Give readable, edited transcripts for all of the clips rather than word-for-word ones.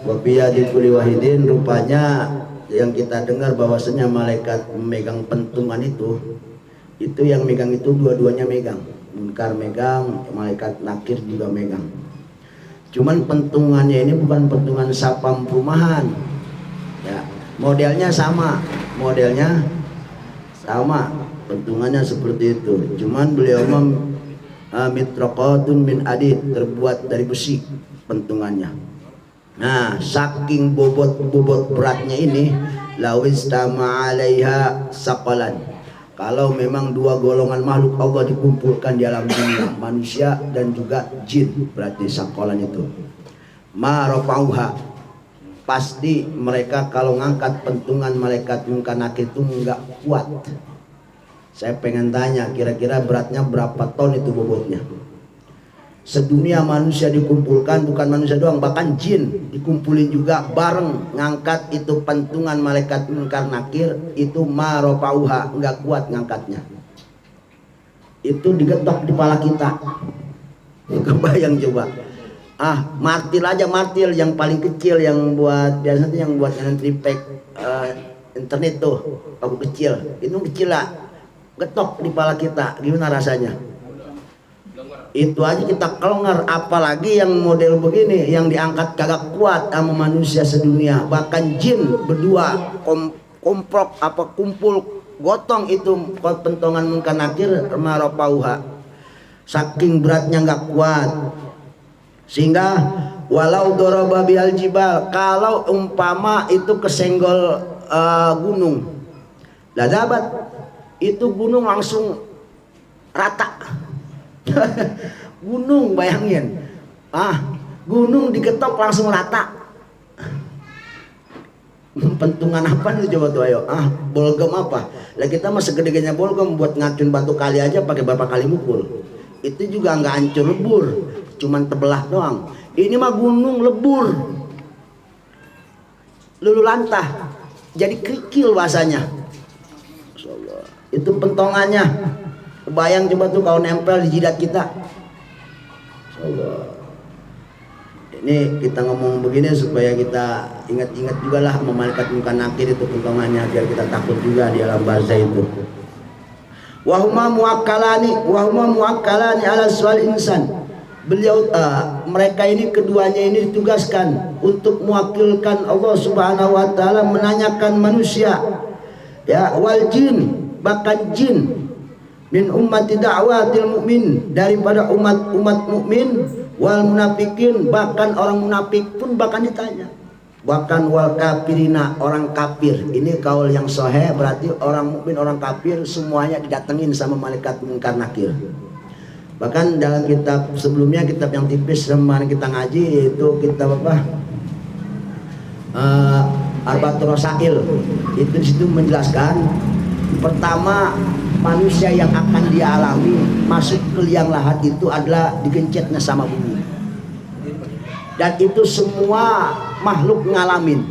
wa biyadi kulli wahidin, rupanya yang kita dengar bahwasanya malaikat memegang pentungan itu yang megang itu dua-duanya megang. Munkar megang, malaikat nakir juga megang. Cuman pentungannya ini bukan pentungan sapam perumahan. Ya, modelnya sama, pentungannya seperti itu. Cuman beliau mitraqatun min adid, terbuat dari besi pentungannya. Nah, saking bobot beratnya ini, lawistama 'alaiha saqalan. Kalau memang dua golongan makhluk Allah dikumpulkan di alam dunia, manusia dan juga jin, berarti saqalan itu. Ma rafa'uha, pasti mereka kalau ngangkat pentungan malaikat Munkar Nakir itu enggak kuat. Saya pengen tanya, kira-kira beratnya berapa ton itu bobotnya? Sedunia manusia dikumpulkan, bukan manusia doang, bahkan jin dikumpulin juga bareng ngangkat itu pentungan malaikat Munkar Nakir, itu marofauha, enggak kuat ngangkatnya. Itu digetok di kepala kita. Kebayang coba. Martil aja, martil yang paling kecil yang buat biasanya yang buat triplek internet tuh, aku kecil, itu kecil lah. Getok di kepala kita, gimana rasanya? Itu aja kita kelongar, apalagi yang model begini yang diangkat kagak kuat sama manusia sedunia. Bahkan jin berdua kumpul gotong itu pentongan Munkar Nakir marofauha, saking beratnya nggak kuat. Sehingga walau doroba bial jibal, kalau umpama itu kesenggol gunung, ladabat, itu gunung langsung rata. Gunung, bayangin, gunung digetok langsung rata. Pentungan apa nih coba tuh, ayo, bolgem apa? Lah kita mah segede-gedenya bolgem, buat ngacun batu kali aja pakai berapa kali mukul, itu juga nggak hancur lebur, cuman tebelah doang. Ini mah gunung lebur, lulu lantah, jadi kerikil bahasanya. Itu pentongannya. Kebayang coba tuh kalau nempel di jidat kita. Ini kita ngomong begini supaya kita ingat-ingat juga lah malaikat Munkar Nakir itu pentongannya, biar kita takut juga di alam barzah itu. Wahuma muakkalani ala sual insan. Beliau mereka ini keduanya ini ditugaskan untuk mewakilkan Allah Subhanahu wa taala menanyakan manusia. Ya, wal jin, bahkan jin, min ummati da'watil mu'min, daripada umat mukmin, wal munafikin, bahkan orang munafik pun bahkan ditanya, bahkan wal kafirina, orang kafir. Ini kaul yang sahih, berarti orang mukmin, orang kafir semuanya didatengin sama malaikat Munkar Nakir. Bahkan dalam kitab sebelumnya, kitab yang tipis kemarin kita ngaji, itu kitab apa, Arba'atur Rasail, itu disitu menjelaskan pertama manusia yang akan dia alami masuk ke liang lahat itu adalah digencetnya sama bumi, dan itu semua makhluk ngalamin,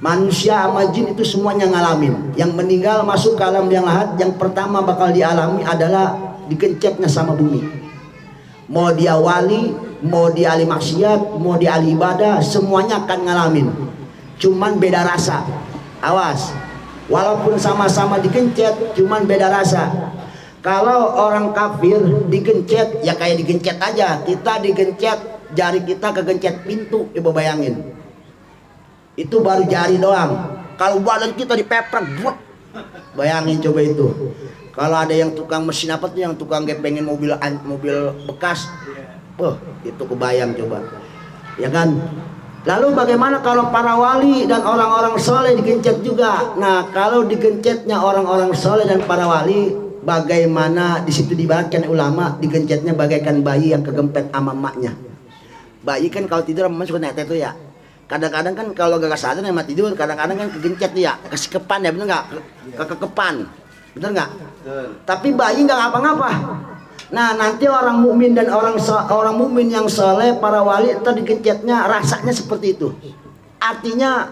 manusia sama jin itu semuanya ngalamin. Yang meninggal masuk ke alam liang lahat, yang pertama bakal dialami adalah digencetnya sama bumi. Mau dia wali, mau dia ahli maksiat, mau dia ahli ibadah, semuanya akan ngalamin, cuman beda rasa. Awas, walaupun sama-sama digencet, cuman beda rasa. Kalau orang kafir digencet, ya kayak digencet aja. Kita digencet, jari kita kegencet pintu, coba bayangin. Itu baru jari doang. Kalau badan kita dipeprak, bayangin coba itu. Kalau ada yang tukang mesin apa tuh, yang tukang gepengin mobil bekas, itu kebayang coba, ya kan? Lalu bagaimana kalau para wali dan orang-orang soleh digencet juga? Nah, kalau digencetnya orang-orang soleh dan para wali, bagaimana di situ dibaratkan ulama, digencetnya bagaikan bayi yang kegempet sama emaknya. Bayi kan kalau tidur memang suka netek tuh ya. Kadang-kadang kan kalau gak sadar sama tidur, kadang-kadang kan kegencet tuh ya, kesikepan ya, bener nggak? Kekepan, bener nggak? Tapi bayi nggak ngapa-ngapa. Nah, nanti orang mukmin dan orang mukmin yang soleh, para wali, entar digencetnya rasanya seperti itu. Artinya,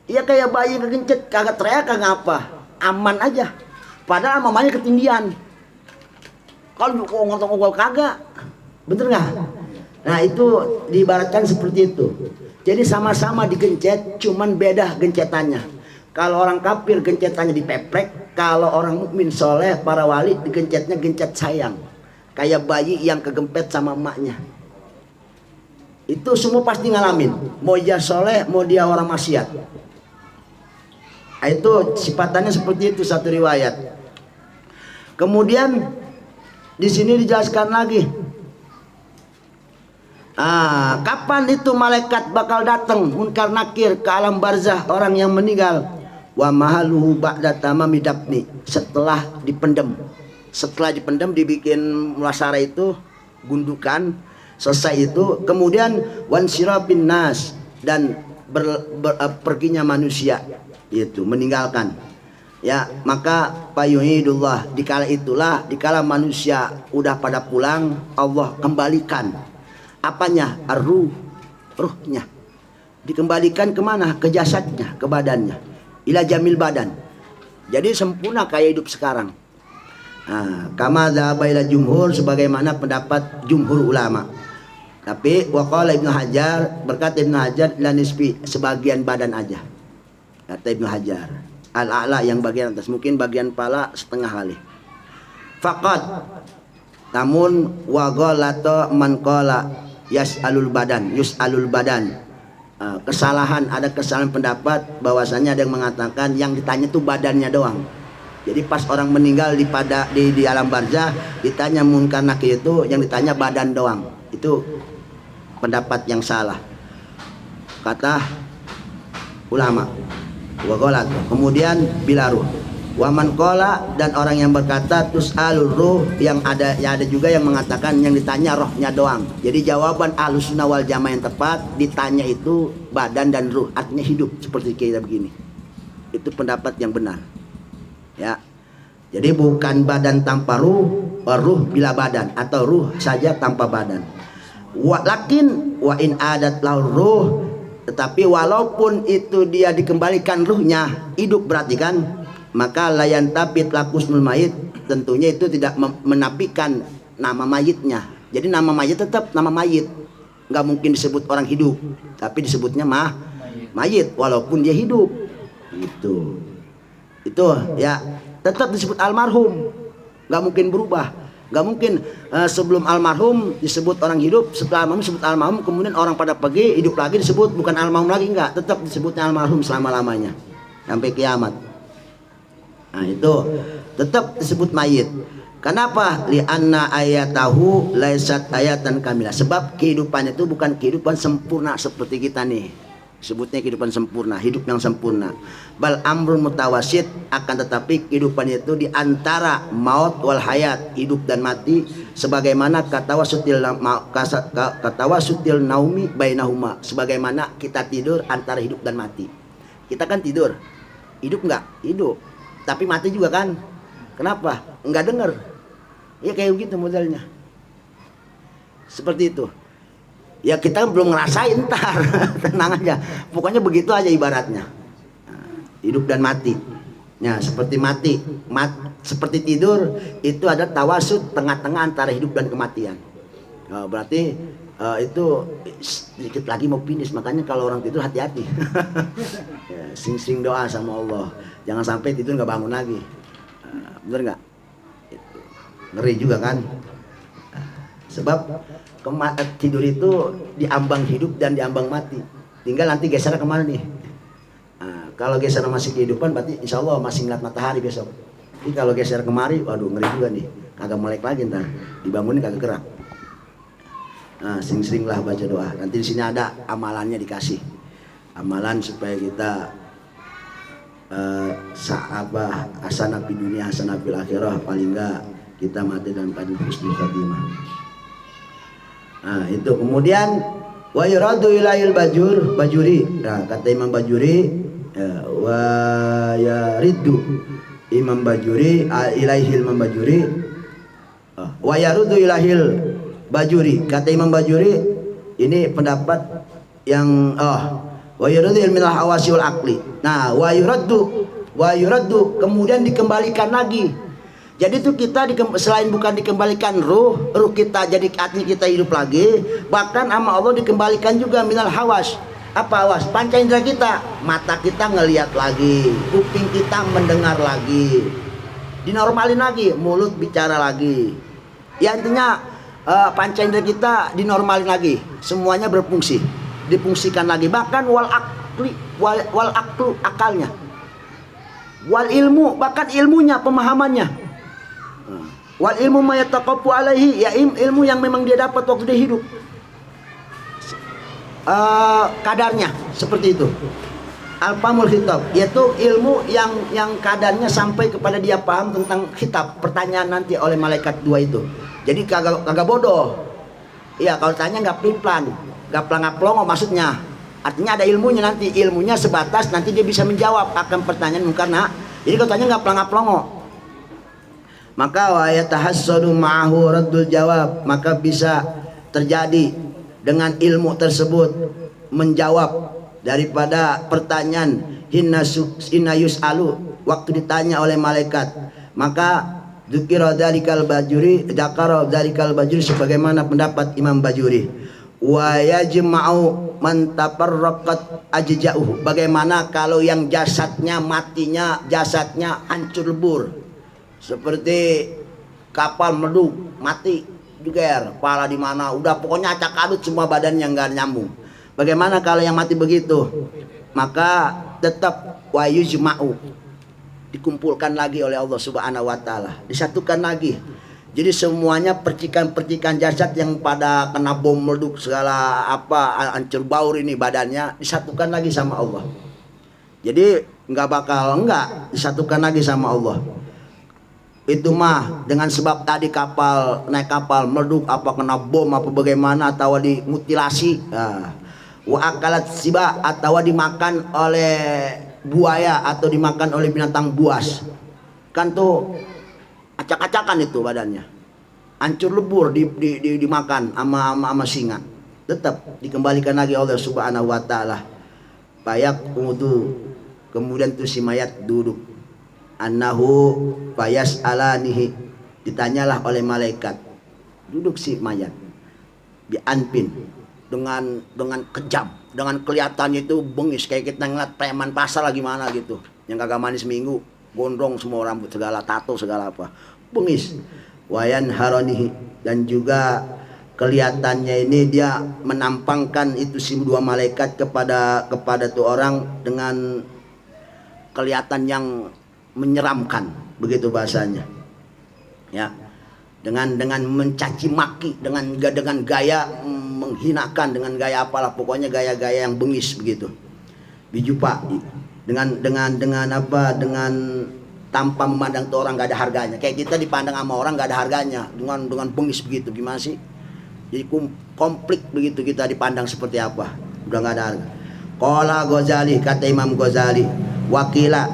ya kayak bayi kegencet, kagak teriak, kagak apa, aman aja. Padahal mamanya ketindian. Kalau ngotong-ngotong kagak, bener nggak? Nah, itu diibaratkan seperti itu. Jadi sama-sama digencet, cuman beda gencetannya. Kalau orang kafir gencetannya dipeprek, kalau orang mukmin soleh para wali digencetnya gencet sayang. Kayak bayi yang kegempet sama emaknya. Itu semua pasti ngalamin. Mau dia soleh, mau dia orang maksiat. Itu sifatannya seperti itu satu riwayat. Kemudian di sini dijelaskan lagi. Kapan itu malaikat bakal datang munkar nakir ke alam barzah orang yang meninggal? Wa mahaluhu ba'da tamami dafni, setelah dipendam. Setelah dipendam dibikin mulasara itu gundukan, selesai itu kemudian wansirabin nas, dan perginya manusia itu meninggalkan. Ya, maka payuhidullah, dikala itulah, dikala manusia udah pada pulang, Allah kembalikan apanya? Ruhnya dikembalikan kemana? Ke jasadnya, ke badannya, ila jamil badan. Jadi sempurna kayak hidup sekarang. Kama dzaba ila jumhur, sebagaimana pendapat jumhur ulama. Tapi waqala Ibnu Hajar, berkata Ibnu Hajar, la nisbi, sebagian badan aja. Kata Ibnu Hajar, al-a'la yang bagian atas, mungkin bagian pala setengah kali. Faqat, namun waghalata man qala yus'alul badan. Kesalahan, ada kesalahan pendapat bahwasanya ada yang mengatakan yang ditanya itu badannya doang. Jadi pas orang meninggal di alam barzah ditanya munkar nakir, itu yang ditanya badan doang. Itu pendapat yang salah kata ulama. Kemudian bila ruh waman kola, dan orang yang berkata tus'alur ruh, yang ada juga yang mengatakan yang ditanya rohnya doang. Jadi jawaban Ahlussunnah wal Jamaah yang tepat, ditanya itu badan dan ruh, artinya hidup seperti kita begini. Itu pendapat yang benar. Ya. Jadi bukan badan tanpa ruh, ruh bila badan, atau ruh saja tanpa badan. Lakin wa in adat lahu ruh, tetapi walaupun itu dia dikembalikan ruhnya hidup, berarti kan, maka layan tapit lakusnul mayit, tentunya itu tidak menafikan nama mayitnya. Jadi nama mayit tetap nama mayit, nggak mungkin disebut orang hidup, tapi disebutnya mayit walaupun dia hidup. Itu ya tetap disebut almarhum, nggak mungkin berubah. Nggak mungkin sebelum almarhum disebut orang hidup, setelah almarhum disebut almarhum, kemudian orang pada pergi hidup lagi disebut bukan almarhum lagi, enggak, tetap disebutnya almarhum selama-lamanya sampai kiamat. Nah, itu tetap disebut mayit. Kenapa? Li'anna ayatahu laisat ayatan kamilah. Sebab kehidupannya itu bukan kehidupan sempurna seperti kita nih. Sebutnya kehidupan sempurna, hidup yang sempurna. Bal amrun mutawasid, akan tetapi kehidupannya itu di antara maut wal hayat, hidup dan mati, sebagaimana katawasutil naumi bainahuma, sebagaimana kita tidur antara hidup dan mati. Kita kan tidur, hidup enggak? Hidup. Tapi mati juga kan? Kenapa? Enggak dengar. Ya kayak begitu modelnya. Seperti itu. Ya kita belum ngerasain, ntar tenang aja. Pokoknya begitu aja ibaratnya. Hidup dan mati. Ya seperti mati, seperti tidur, itu ada tawasud tengah-tengah antara hidup dan kematian. Berarti itu sedikit lagi mau finish. Makanya kalau orang tidur hati-hati. Ya, sing-sing doa sama Allah. Jangan sampai tidur nggak bangun lagi. Bener nggak? Ngeri juga kan? Sebab tidur itu diambang hidup dan diambang mati. Tinggal nanti geser kemana nih? Kalau geser masih kehidupan, berarti insya Allah masih ngeliat matahari besok. Tapi kalau geser kemari, waduh ngeri juga nih. Kagak melek lagi ntar. Dibangunin kagak gerak. Sering-sering lah baca doa. Nanti di sini ada amalannya dikasih. Amalan supaya kita hasanah di dunia, hasanah fil akhirah, paling enggak kita mati dalam keadaan husnul khatimah. Itu kemudian wa yuradu ilail bajuri. Nah, kata Imam Bajuri, wa yariddu Imam Bajuri ilaihil Imam Bajuri, wa yarudu ilaihil Bajuri. Kata Imam Bajuri, ini pendapat yang wa yuraddu ilmil hawasi wal aqli. Nah, wa yuraddu kemudian dikembalikan lagi. Jadi itu kita selain bukan dikembalikan ruh kita jadi artinya kita hidup lagi, bahkan sama Allah dikembalikan juga minal hawas, Apa awas? Panca indera kita, mata kita ngelihat lagi, kuping kita mendengar lagi, dinormalin lagi, mulut bicara lagi. Ya intinya panca indera kita dinormalin lagi, semuanya berfungsi, difungsikan lagi. Bahkan wal aklu akalnya, wal ilmu bahkan ilmunya, pemahamannya. Wal ilmu mayataqafu alaihi, ya ilmu yang memang dia dapat waktu dia hidup. Kadarnya seperti itu. Al-famul khitab, yaitu ilmu yang kadarnya sampai kepada dia paham tentang khitab, pertanyaan nanti oleh malaikat dua itu. Jadi kagak bodoh. Iya, kalau tanya nggak pelin-pelan, nggak pelangap-pelongo maksudnya. Artinya ada ilmunya nanti, ilmunya sebatas nanti dia bisa menjawab akan pertanyaan karena. Jadi kalau tanya nggak pelangap-pelongo. Maka wa yatahassadu ma'ahu raddul jawab, maka bisa terjadi dengan ilmu tersebut menjawab daripada pertanyaan hina yus'alu, waktu ditanya oleh malaikat. Maka dzikra dzalikal bajuri, dzakara dzalikal bajuri, sebagaimana pendapat Imam Bajuri. Wa yajma'u man tafarraqat ajja'uhu, bagaimana kalau yang jasadnya matinya, jasadnya hancur lebur, seperti kapal meledup mati juga, kepala di mana, udah pokoknya acak adut semua badannya nggak nyambung. Bagaimana kalau yang mati begitu? Maka tetap wa yujma'u, dikumpulkan lagi oleh Allah Subhanahu wa taala, disatukan lagi. Jadi semuanya percikan-percikan jasad yang pada kena bom meleduk segala apa hancur baur ini badannya disatukan lagi sama Allah. Jadi enggak disatukan lagi sama Allah. Itu mah dengan sebab tadi naik kapal meleduk, apa kena bom apa bagaimana, atau dimutilasi, wa akalat siba, atau dimakan oleh buaya atau dimakan oleh binatang buas, kan tuh acak-acakan itu badannya, hancur lebur dimakan sama singa, tetap dikembalikan lagi oleh Subhanahu wa taala. Bayak wudu, kemudian tuh si mayat duduk, annahu fayas alanihi, ditanyalah oleh malaikat, duduk si mayat bi anpin, dengan kejam, dengan kelihatannya itu bengis kayak kita ngeliat preman pasar lagi mana gitu, yang kagak manis seminggu, gondrong semua, rambut segala, tato segala apa, bengis. Wayan haronihi, dan juga kelihatannya ini dia menampangkan itu si dua malaikat kepada tuh orang dengan kelihatan yang menyeramkan, begitu bahasanya, ya, dengan mencaci maki, dengan gaya menghinakan, dengan gaya apalah, pokoknya gaya-gaya yang bengis begitu. Bijupa, dengan apa, dengan tanpa memandang tuh orang gak ada harganya, kayak kita dipandang sama orang gak ada harganya, dengan bengis begitu, gimana sih? Jadi komplit begitu kita dipandang seperti apa, udah gak ada harga. Qala Ghazali, kata Imam Ghazali, wakila,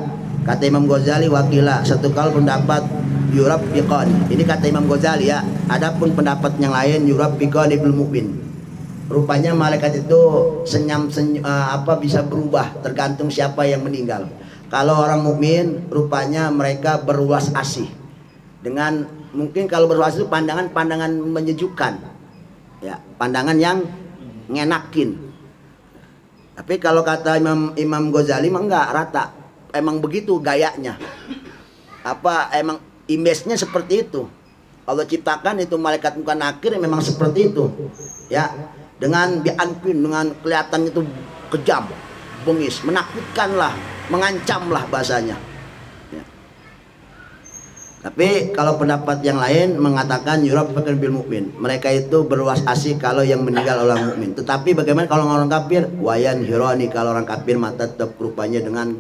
kata Imam Ghazali, wakila, satu kali pendapat yurab biqan, ini kata Imam Ghazali ya. Adapun pendapat yang lain yurab biqan ibnu mu'min, rupanya malaikat itu bisa berubah tergantung siapa yang meninggal. Kalau orang mukmin rupanya mereka berulas asih, dengan mungkin kalau berulas itu pandangan menyejukkan, ya, pandangan yang ngenakin. Tapi kalau kata Imam Ghazali mah enggak rata, emang begitu gayanya, apa emang image-nya seperti itu. Allah ciptakan itu malaikat muka nakir memang seperti itu, ya, dengan bi'anpin, dengan kelihatan itu kejam, bengis, menakutkan lah, mengancam lah bahasanya, ya. Tapi kalau pendapat yang lain mengatakan yurab bil mukmin, mereka itu berluas asih kalau yang meninggal orang mukmin. Tetapi bagaimana kalau orang kafir? Wayan hironi, kalau orang kafir mata tetap rupanya dengan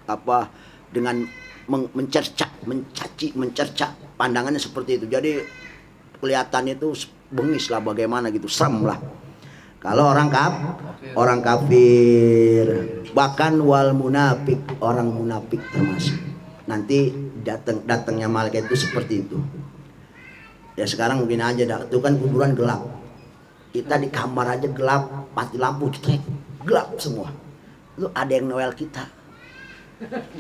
apa, dengan mencerca, mencaci, mencerca, pandangannya seperti itu. Jadi kelihatan itu bengis lah, bagaimana gitu, serem lah. Kalau orang kafir, bahkan wal munafik, orang munafik termasuk. Nanti datangnya malaikat itu seperti itu. Ya sekarang mungkin aja itu kan kuburan gelap. Kita di kamar aja gelap, mati lampu cetrek, gelap semua. Lu ada yang Noel kita.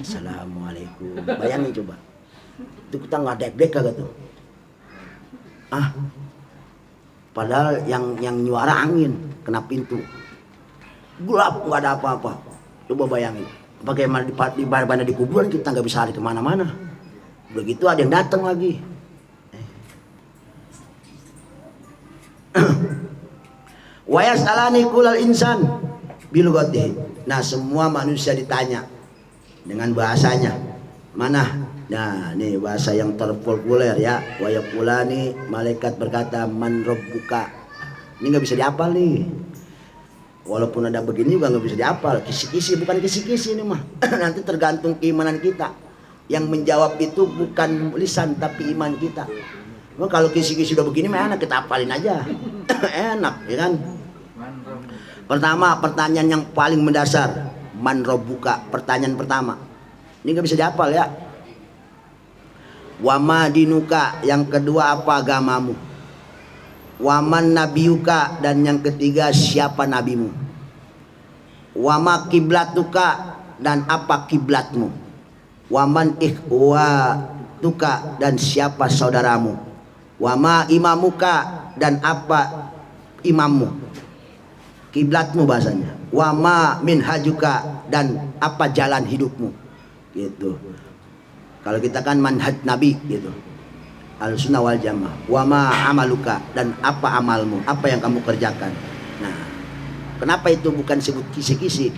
Assalamualaikum. Bayangin coba. Itu kita nggak dek-dek kagak tuh. Padahal yang nyuara angin kena pintu. gelap, nggak ada apa-apa. Coba bayangin, bagaimana di kuburan kita nggak bisa lari kemana-mana. Begitu ada yang datang lagi. Wa yas'alani kulal insan bilugatihi. Nah, semua manusia ditanya dengan bahasanya. Mana? Nah, ini bahasa yang terpopuler ya. Wa yaqulani, malaikat berkata, man rabbuka. Ini nggak bisa dihafal nih. Walaupun ada begini juga nggak bisa dihafal. Kisi-kisi, bukan kisi-kisi ini mah. Nanti tergantung keimanan kita. Yang menjawab itu bukan lisan tapi iman kita. Nah, kalau kisi-kisi udah begini mah enak, kita hafalin aja. Enak, ya kan? Pertama, pertanyaan yang paling mendasar, man rabbuka, pertanyaan pertama. Ini nggak bisa dihafal ya. Wama dinuka, yang kedua apa agamamu. Waman nabiyuka, dan yang ketiga siapa nabimu. Wama kiblatuka, dan apa kiblatmu. Waman ikhwatuka, dan siapa saudaramu. Wama imamuka, dan apa imammu. Kiblatmu bahasanya. Wama minhajuka, dan apa jalan hidupmu. Gitu. Kalau kita kan manhaj Nabi gitu. Al-sunnah wal jamaah. Wama amaluka, dan apa amalmu, apa yang kamu kerjakan. Nah, kenapa itu bukan sebut kisi-kisi?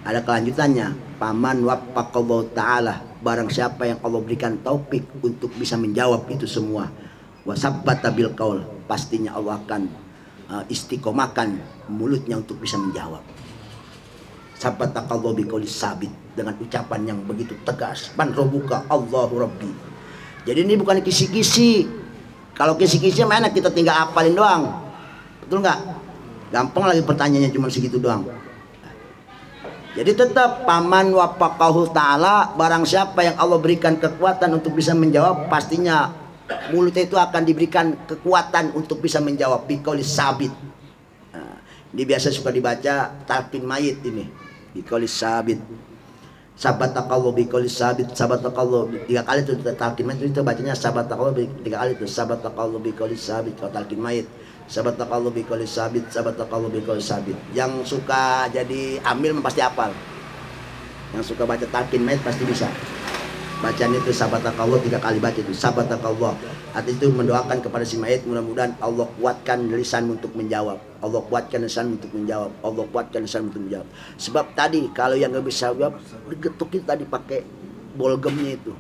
Ada kelanjutannya. Paman waffaqallahu ta'ala, barang siapa yang Allah berikan taufik untuk bisa menjawab itu semua. Wasabbata bil qaul, pastinya Allah akan istiqomahkan mulutnya untuk bisa menjawab. Sabbataqallahu biqaulis sabit, dengan ucapan yang begitu tegas. Man rabbuka, Allahu rabbi. Jadi ini bukan kisi-kisi. Kalau kisi-kisi mana kita tinggal hafalin doang. Betul nggak? Gampang lagi pertanyaannya cuma segitu doang. Jadi tetap paman waffaqahu ta'ala, barang siapa yang Allah berikan kekuatan untuk bisa menjawab, pastinya mulutnya itu akan diberikan kekuatan untuk bisa menjawab biqaulis sabit. Nah, ini biasa suka dibaca talqin mayit ini. Biqaulis sabit. Sabbataqallahu biqaulis sabit. Sabbataqallahu 3 kali itu talqin mayit itu bacanya sabbataqallahu 3 kali itu. Sabbataqallahu biqaulis sabit kalau talqin mayit. Sabbataqallahu biqaulis sabit. Sabbataqallahu biqaulis sabit. Yang suka jadi amil pasti hafal. Yang suka baca talqin mayit pasti bisa. Bacaan itu sabbataqallahu 3 kali baca itu sabbataqallahu. Artinya itu mendoakan kepada si mayit, mudah-mudahan Allah kuatkan lisan untuk menjawab. Allah kuatkan lisan untuk menjawab. Allah kuatkan lisan untuk menjawab. Sebab tadi kalau yang nggak bisa jawab, digetuk itu tadi pakai bolgemnya itu.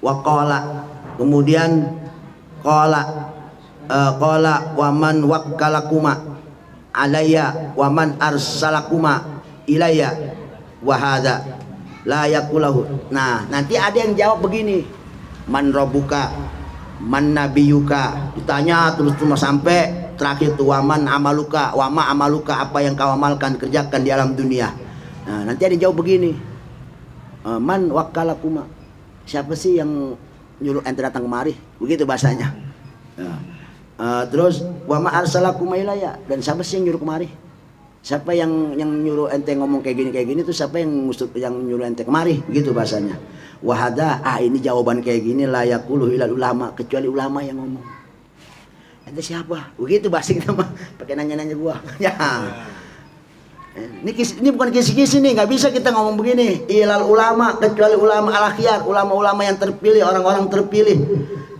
Waqala, kemudian qala waman wakkalakuma alayya waman arsalakuma ilayya wahada la yakulahu. Nah, nanti ada yang jawab begini, man rabbuka, man nabiyuka, ditanya terus sampai terakhir tuh waman amaluka, wama amaluka, apa yang kau amalkan kerjakan di alam dunia. Nah, nanti ada yang jawab begini, man wakkalakuma, siapa sih yang nyuruh ente datang kemari, begitu bahasanya. Terus wama arsalakuma ilayya, dan siapa sih yang nyuruh kemari. Siapa yang nyuruh ente ngomong kayak gini tuh siapa yang nyuruh ente kemari, begitu bahasanya. Wahada, ini jawaban kayak gini layakuluh ilal ulama, kecuali ulama yang ngomong. Ente siapa? Begitu bahasa kita mah, pakai nanya-nanya gua. Ya. Ini bukan kisi-kisi nih, nggak bisa kita ngomong begini. Ilal ulama, kecuali ulama al-akhyar, ulama-ulama yang terpilih, orang-orang terpilih.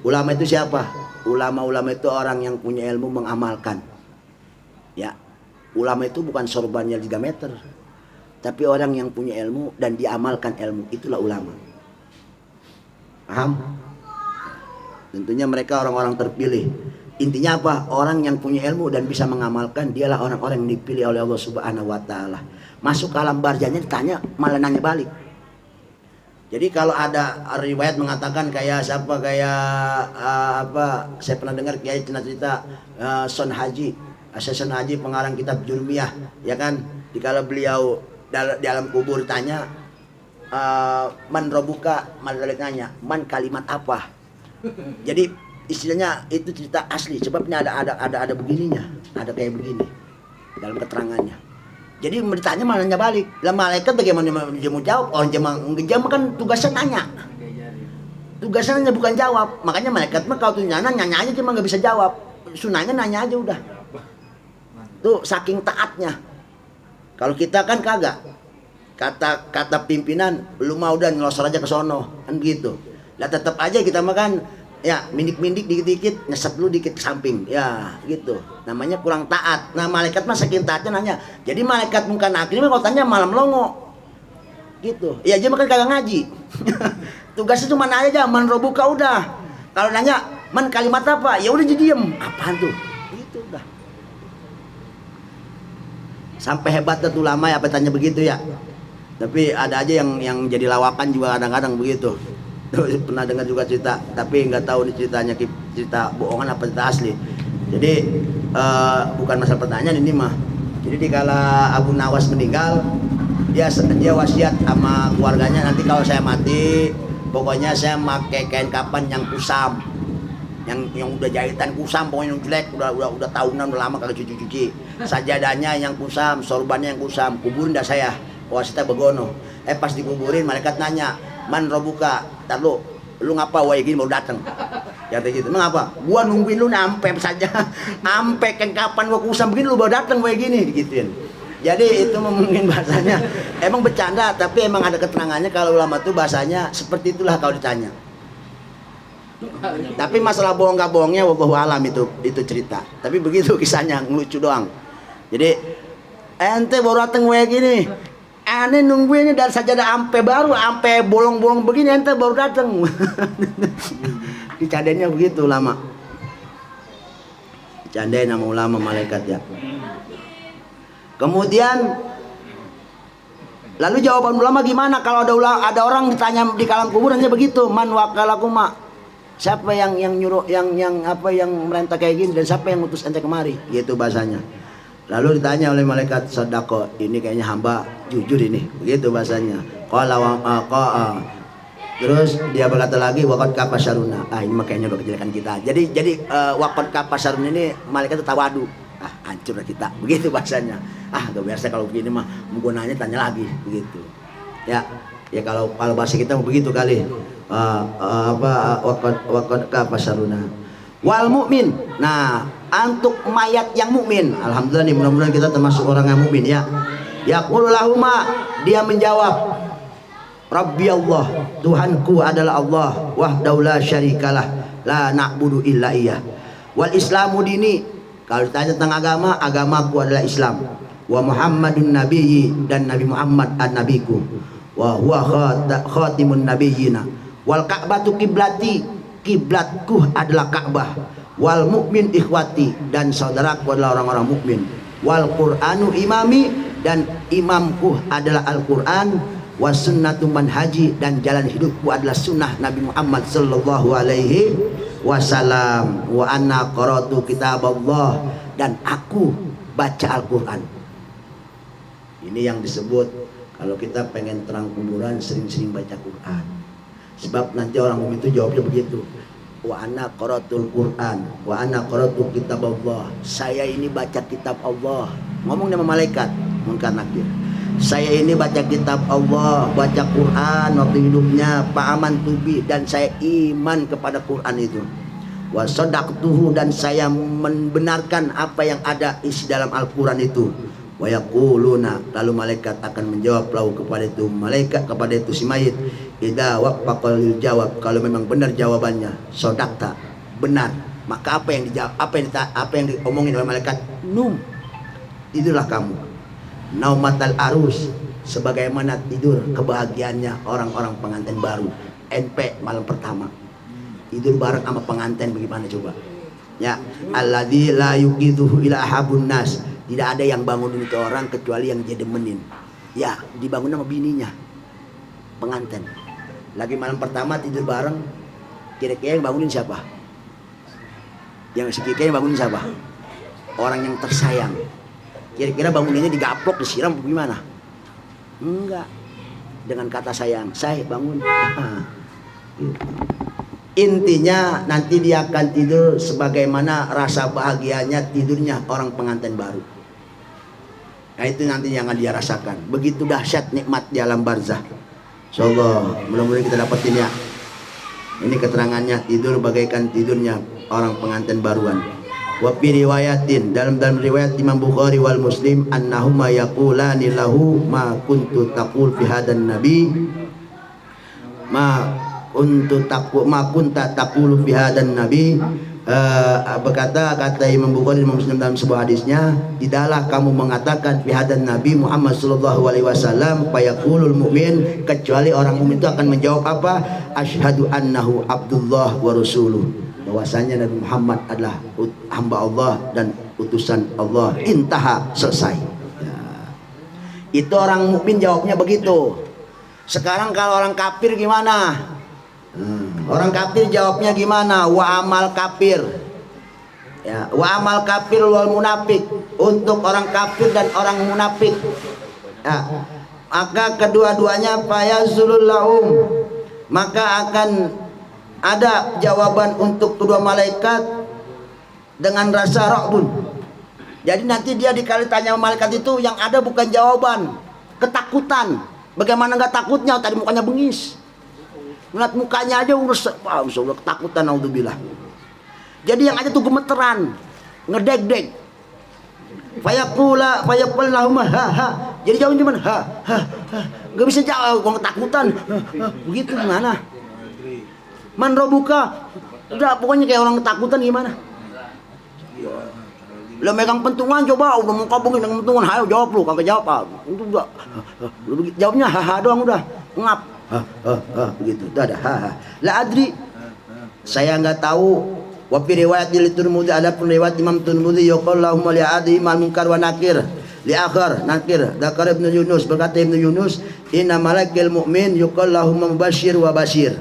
Ulama itu siapa? Ulama-ulama itu orang yang punya ilmu mengamalkan. Ya. Ulama itu bukan sorbannya 3 meter, tapi orang yang punya ilmu dan diamalkan ilmu, itulah ulama. Paham? Tentunya mereka orang-orang terpilih. Intinya apa? Orang yang punya ilmu dan bisa mengamalkan, dialah orang-orang yang dipilih oleh Allah Subhanahu wa Ta'ala. Masuk ke alam barzahnya ditanya, malah nanya balik. Jadi kalau ada riwayat mengatakan kayak siapa, kayak saya pernah dengar kayak cerita Son Haji, Asyasan Haji, pengarang kitab Jurmiyah, ya kan, dikala beliau di alam kubur tanya, man robuka, Madalik nanya, man kalimat apa? Jadi istilahnya itu cerita asli, sebabnya ada begininya, ada kayak begini dalam keterangannya. Jadi ditanya malah nanya balik. Lah malaikat bagaimana dia mau jawab? Orang jemaah kan tugasnya nanya. Tugasnya nanya bukan jawab. Makanya malaikat mah kalau tuh nanya aja cuma nggak bisa jawab. sunahnya nanya aja udah. Tuh saking taatnya. Kalau kita kan kagak. Kata pimpinan, lu mau udah nyelosor aja ke sono, kan gitu. Lah tetap aja kita makan ya mindik-mindik dikit-dikit, nyeset dulu dikit ke samping. Ya, gitu. Namanya kurang taat. Nah, malaikat mah saking taatnya nanya. Jadi malaikat muka nakir mah kalau tanya malam longo. Gitu. Ya aja makan kagak ngaji. Tugasnya cuma nanya aja, man robuka udah. Kalau nanya, man kalimat apa? Ya udah jadi diem. Apaan tuh? Gitu udah. Sampai hebatnya tuh lama ya apa tanya begitu ya. Tapi ada aja yang jadi lawakan juga kadang-kadang begitu. Pernah dengar juga cerita, tapi nggak tahu ini ceritanya cerita bohongan apa cerita asli. Jadi bukan masalah pertanyaan ini mah. Jadi dikala Abu Nawas meninggal, dia wasiat sama keluarganya, nanti kalau saya mati, pokoknya saya pakai kain kapan yang kusam, yang udah jahitan kusam, pokoknya yang jelek, udah tahunan udah lama kagak cuci-cuci. Sajadahnya yang kusam, sorbannya yang kusam, kuburin dah saya. Wasita begono. Pas dikuburin malaikat nanya, man robuka, tar lu ngapa wae gini baru datang. Ya kayak gitu. Emang apa? Gua nungguin lu sampai saja. Sampai kapan gua kusam begini lu baru datang wae gini digituin. Jadi itu mungkin bahasanya emang bercanda, tapi emang ada keterangannya kalau ulama tuh bahasanya seperti itulah kalau ditanya. Tapi masalah bohong gak bohongnya wallahu alam itu cerita. Tapi begitu kisahnya, ngelucu doang. Jadi ente baru datang wae gini. Aneh nungguinnya dari sajadah ampe baru, ampe bolong-bolong begini ente baru datang. Dicandainya begitu lama. Dicandain sama ulama malaikat ya. Kemudian lalu jawaban ulama gimana kalau ada orang ditanya di kalam kuburannya begitu, man wakalakuma, siapa yang nyuruh yang merintah kayak gini dan siapa yang ngutus ente kemari, gitu bahasanya. Lalu ditanya oleh malaikat sodako, ini kayaknya hamba jujur ini, begitu bahasanya. Terus dia berkata lagi, wakot kapasaruna. Ini makanya udah kejelekan kita. Jadi wakot kapasaruna ini malaikat itu tawadu. Hancur kita, begitu bahasanya. Gak biasa kalau begini mah, menggunanya tanya lagi, begitu. Ya kalau bahasa kita begitu kali. Wakot kapasaruna. Wal mukmin. Nah, untuk mayat yang mukmin, alhamdulillah nih, mudah-mudahan kita termasuk orang yang mukmin ya. Yaqulu lahuma, dia menjawab, Rabbi Allah, Tuhanku adalah Allah, wahdahu la syarikalah, la na'budu illa iyyah. Wal islamu dini, kalau ditanya tentang agama, agamaku adalah Islam. Wa Muhammadun nabiyyi, dan Nabi Muhammad an-nabiku. Wa huwa khatimun nabiyyina. Wal ka'batu kiblati, kiblatku adalah Ka'bah. Wal mukmin ikhwati, dan saudaraku adalah orang-orang mukmin. Wal Qur'anu imami, dan imamku adalah Al-Qur'an. Was sunnatu manhaji, dan jalan hidupku adalah sunnah Nabi Muhammad sallallahu alaihi wasallam. Wa anna qara'tu kitab Allah, dan aku baca Al-Qur'an. Ini yang disebut kalau kita pengen terang kuburan, sering-sering baca Quran. Sebab nanti orang mukmin itu jawabnya begitu. Wa ana qara'tul Qur'an, wa ana qara'tu kitab Allah. Saya ini baca kitab Allah. Ngomong sama malaikat munkar nakir. Saya ini baca kitab Allah, baca Quran waktu hidupnya, Pak Aman Tubi, dan saya iman kepada Quran itu. Wa sadaqtuhu, dan saya membenarkan apa yang ada isi dalam Al-Quran itu. Wa yaquluna, lalu malaikat akan menjawab lahu kepada itu si mayit, idza waqaqal jawab, kalau memang benar jawabannya, sadaqta, benar, maka apa yang dijawab, apa yang diomongin oleh malaikat, num, tidurlah kamu, naumatal arus, sebagaimana tidur kebahagiaannya orang-orang pengantin baru. NP malam pertama tidur bareng sama pengantin, bagaimana coba ya. Alladzi la yuqidhu ila habun nas, tidak ada yang bangunin itu orang kecuali yang dia demenin. Ya, dibangun sama bininya, pengantin. Lagi malam pertama tidur bareng, kira-kira yang bangunin siapa? Yang sekira yang bangunin siapa? Orang yang tersayang. Kira-kira banguninnya digaplok, disiram, gimana? Enggak. Dengan kata sayang, saya bangun. Intinya nanti dia akan tidur sebagaimana rasa bahagianya tidurnya orang pengantin baru. Nah itu nanti yang akan dia rasakan. Begitu dahsyat nikmat di alam barzah. Insyaallah mudah-mudahan kita dapetin ya. Ini keterangannya, tidur bagaikan tidurnya orang pengantin baruan. Wa fi riwayatin, dalam riwayat Imam Bukhari wal Muslim, annahuma yaqulani lahu ma kuntu taqul fi hadan nabi ma kunta taqulu fi hadan nabi. Berkata kata Imam Bukhari dan Imam Muslim dalam sebuah hadisnya, tidaklah kamu mengatakan fi hadan nabi Muhammad sallallahu alaihi wasallam fayaqulul mu'min, kecuali orang mukmin itu akan menjawab apa? Asyhadu annahu abdullah wa rasuluh, bahwasanya Nabi Muhammad adalah hamba Allah dan utusan Allah. Intaha, selesai. Ya. Itu orang mukmin jawabnya begitu. Sekarang kalau orang kafir gimana? Orang kafir jawabnya gimana? Wa amal kafir. Ya, wa amal kafir wal munafik, untuk orang kafir dan orang munafik. Ya, maka kedua-duanya fayazulul lahum, maka akan ada jawaban untuk kedua malaikat dengan rasa ra'bun. Jadi nanti dia dikali tanya malaikat itu, yang ada bukan jawaban, ketakutan. Bagaimana nggak takutnya? Tadi mukanya bengis. Lihat mukanya aja urus, ketakutan, naudzubillah. Jadi yang ada tuh gemeteran, ngedeg-deg. Fayaqul lahum ha. Jadi jawabnya gimana? Ha. Gak bisa jawab, kalau ketakutan. Begitu gimana? Man rabbuka? Udah pokoknya kayak orang ketakutan gimana? Lo megang pentungan coba, udah mau kabungin dengan pentungan, ayo jawab lu, kagak jawab. Itu udah. Jawabnya ha doang udah, ngap. Begitu. Itu ada ha. La adri, saya enggak tahu. Wa fi riwayat Tirmidzi, ada pun riwayat Imam Tirmidzi, yaqallahumma li adri mal munkar wa nakir. Li akhir nakir. Dzakar Ibnu Yunus, berkata Ibnu Yunus, inna malakil mu'min yuqallahumma mubashir wa bashir.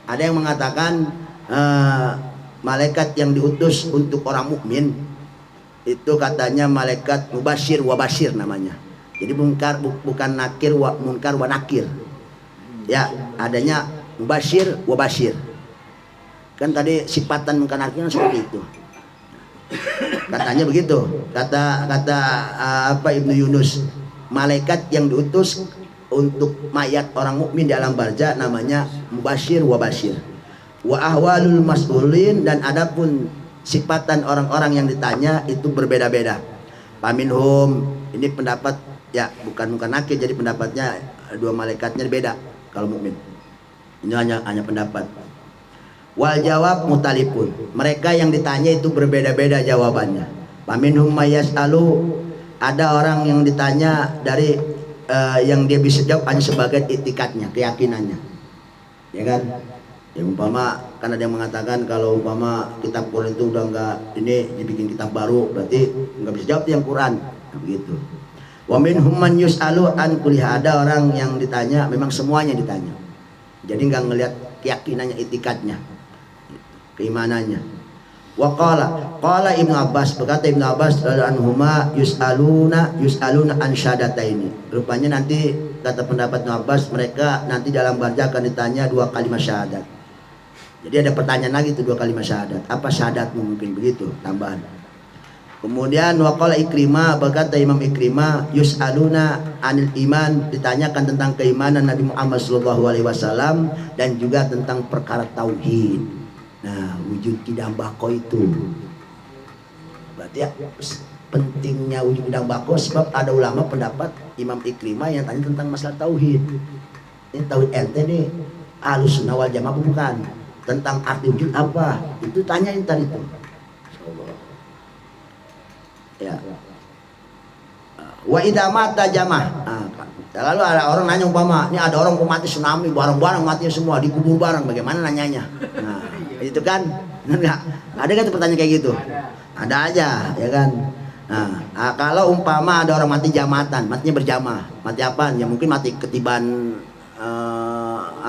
Ada yang mengatakan malaikat yang diutus untuk orang mukmin itu katanya malaikat mubashir wa bashir namanya. Jadi munkar bukan nakir wa munkar wa nakir. Ya, adanya mubashir wa bashir. Kan tadi sifatan munkar nakir seperti itu. Katanya begitu. Kata apa Ibnu Yunus, malaikat yang diutus untuk mayat orang mukmin di alam barzah namanya mubashir wa bashir. Wa ahwalul mas'ulin, dan adapun sifatan orang-orang yang ditanya itu berbeda-beda. Paminhum, ini pendapat ya bukan nakir, jadi pendapatnya dua malaikatnya beda kalau mukmin. Ini hanya pendapat. Wal jawab mutalipun, mereka yang ditanya itu berbeda-beda jawabannya. Paminhum mayas'alu, ada orang yang ditanya dari yang dia bisa jawab hanya sebagai itikadnya, keyakinannya, ya kan? Ya umpama kan ada yang mengatakan kalau umpama kitab Quran itu udah enggak, ini dibikin kitab baru, berarti enggak bisa jawab yang Quran, nah, begitu. Wa minhum man yus'alu an kulli, ada orang yang ditanya memang semuanya ditanya. Jadi enggak ngelihat keyakinannya, itikadnya, keimanannya. Wa qala Ibnu Abbas, berkata Ibnu Abbas radhiyallahu anhuma, yus'aluna an syahadataini. Rupanya nanti kata pendapat Ibnu Abbas, mereka nanti dalam barzah akan ditanya dua kalimat syahadat. Jadi ada pertanyaan lagi itu dua kalimat syahadat. Apa syahadatmu, mungkin begitu tambahan. Kemudian waqala Ikrimah, berkata Imam Ikrimah, yus'aluna anil iman, ditanyakan tentang keimanan Nabi Muhammad SAW dan juga tentang perkara tauhid. Nah, wujud kidang bako itu. Berarti ya pentingnya wujud kidang bako, sebab ada ulama pendapat Imam Ikrimah yang tanya tentang masalah tauhid. Ini tauhid ente nih, Ahlussunnah wal Jamaah bukan. Tentang arti wujud apa? Itu tanyain tadi itu. Ya. Wa idza mata jamah. Lalu ada orang nanya umpama, ini ada orang mati tsunami, barang-barang matinya semua, dikubur bareng, bagaimana nanyanya? Nah, itu kan enggak. Ada kan pertanyaan kayak gitu? Ada aja, ya kan? Nah, kalau umpama ada orang mati jamatan, matinya berjamaah. Mati apa? Ya mungkin mati ketiban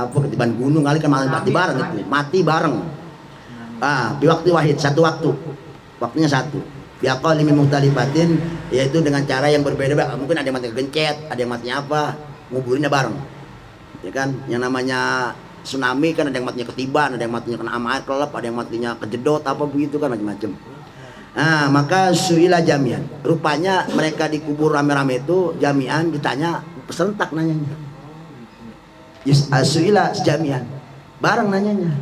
ketiban gunung kali, kan mati bareng itu, mati bareng. Di waktu wahid, satu waktu. Waktunya satu. Biaqali min mukhtalifatin, yaitu dengan cara yang berbeda-beda. Mungkin ada yang mati kegencet, ada yang matinya apa, nguburinnya bareng. Ya kan? Yang namanya tsunami kan ada yang matinya ketiban, ada yang matinya kena air kelep, ada yang matinya kejedot apa begitu kan, macam-macam. Nah, maka suila jamian. Rupanya mereka dikubur rame-rame itu jamian, ditanya serentak nanyanya. Suila jamian. Bareng nanyanya.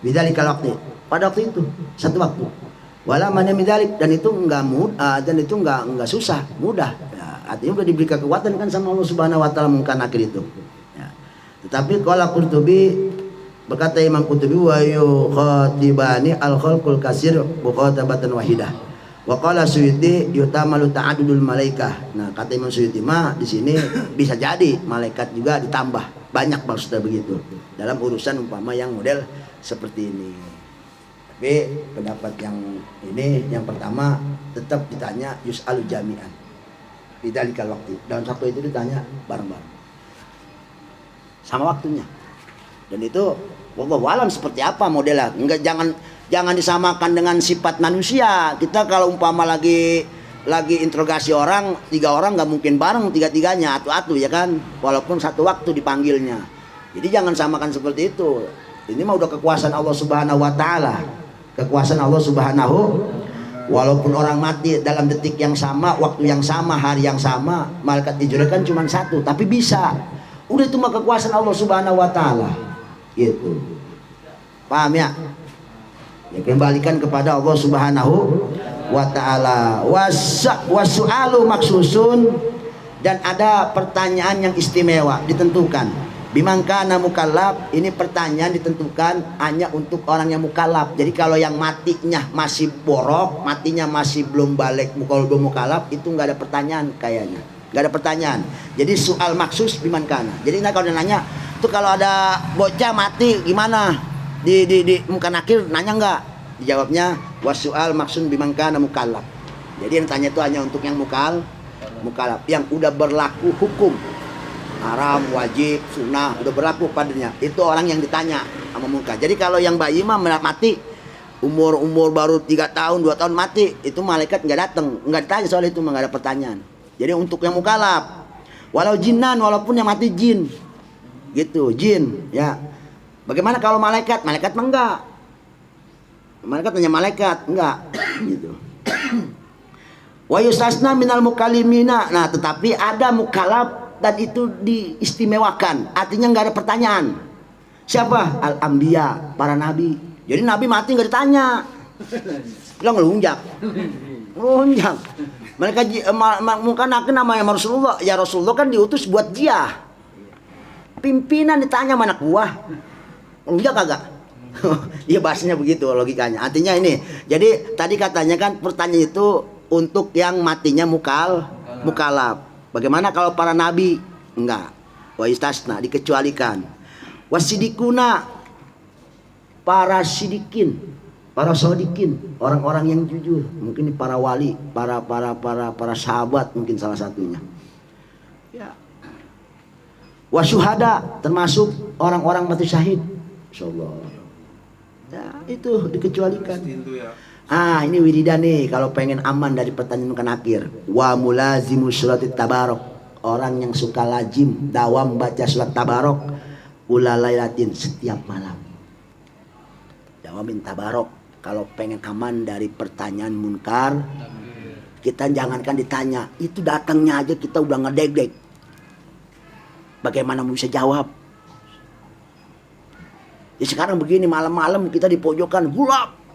Bidzalika waqti. Pada waktu itu, satu waktu. Wala mana midalik, dan itu enggak mudah, dan itu enggak susah, mudah. Ya, artinya udah diberi kekuatan kan sama Allah Subhanahu wa taala Munkar Nakir itu. Ya. Tetapi qala Qurtubi, berkata Imam Qurtubi, wa yukhatibani al-khalqul kasir muqatabatan wahidah. Wa qala Suyuti yutamalu ta'addudul malaikah. Nah, kata Imam Suyuti mah di sini bisa jadi malaikat juga ditambah. Banyak maksudnya begitu. Dalam urusan umpama yang model seperti ini. Tapi pendapat yang ini yang pertama tetap ditanya yus'alu jami'an. Bidzalikal waqti. Dalam satu itu ditanya bareng-bareng. Sama waktunya. Dan itu wallahu alam seperti apa modelnya. Enggak, jangan disamakan dengan sifat manusia. Kita kalau umpama lagi interogasi orang, 3 orang nggak mungkin bareng 3-3-nya atu-atu ya kan, walaupun satu waktu dipanggilnya. Jadi jangan samakan seperti itu. Ini mah udah kekuasaan Allah Subhanahu wa taala. Kekuasaan Allah Subhanahu, walaupun orang mati dalam detik yang sama, waktu yang sama, hari yang sama, malaikat dijadikan cuma 1, tapi bisa. Udah itu mah kekuasaan Allah Subhanahu wa taala. Gitu. Paham ya? Ya, kembalikan kepada Allah Subhanahu wa taala. Wasu'alu maksusun, dan ada pertanyaan yang istimewa ditentukan. Bimangkana mukallaf, ini pertanyaan ditentukan hanya untuk orang yang mukallaf. Jadi kalau yang matinya masih borok, matinya masih belum balik, belum mukallaf, itu nggak ada pertanyaan kayaknya. Nggak ada pertanyaan. Jadi soal maksus bimangkana. Jadi kalau dia nanya, tuh kalau ada bocah mati gimana? Di Munkar Nakir nanya nggak? Dijawabnya wasu'al maksun bimangkana mukallaf. Jadi yang tanya itu hanya untuk yang mukallaf, yang udah berlaku hukum haram, wajib, sunnah, udah berlaku padanya. Itu orang yang ditanya sama munkar. Jadi kalau yang bayi mah mati, umur baru 3 tahun, 2 tahun mati, itu malaikat nggak datang, nggak ditanya soal itu, nggak ada pertanyaan. Jadi untuk yang mukallaf, walau jinan, walaupun yang mati jin, gitu, jin, ya. Bagaimana kalau malaikat? Malaikat mah enggak. Malaikat hanya malaikat, enggak, gitu. Wa yustasna minal mukallimina. Nah, tetapi ada mukallaf dan itu diistimewakan, artinya nggak ada pertanyaan. Siapa? Al-Anbiya, para nabi. Jadi nabi mati nggak ditanya, bilang ngelunjak. Mereka Munkar Nakir namanya Rasulullah. Ya Rasulullah kan diutus buat dia. Pimpinan ditanya mana buah, ngelunjak kagak? Iya bahasanya begitu logikanya. Artinya ini. Jadi tadi katanya kan pertanyaan itu untuk yang matinya mukallaf. Bagaimana kalau para nabi? Enggak. Wa istasna, dikecualikan. Wasidikuna, para sidikin, para sodikin, orang-orang yang jujur. Mungkin para wali, para sahabat mungkin salah satunya. Ya. Wasyuhada, termasuk orang-orang mati syahid. Insyaallah. Ya, itu dikecualikan. Ini wiridan nih kalau pengen aman dari pertanyaan Munkar Nakir. Wa mulazimu suratit tabarok, orang yang suka lazim dawam baca surat tabarok ulalailatin, setiap malam. Dawamin tabarok kalau pengen aman dari pertanyaan munkar. Kita jangankan ditanya, itu datangnya aja kita udah ngedeg-deg. Bagaimana mau bisa jawab? Ya sekarang begini, malam-malam kita di pojokan gulap.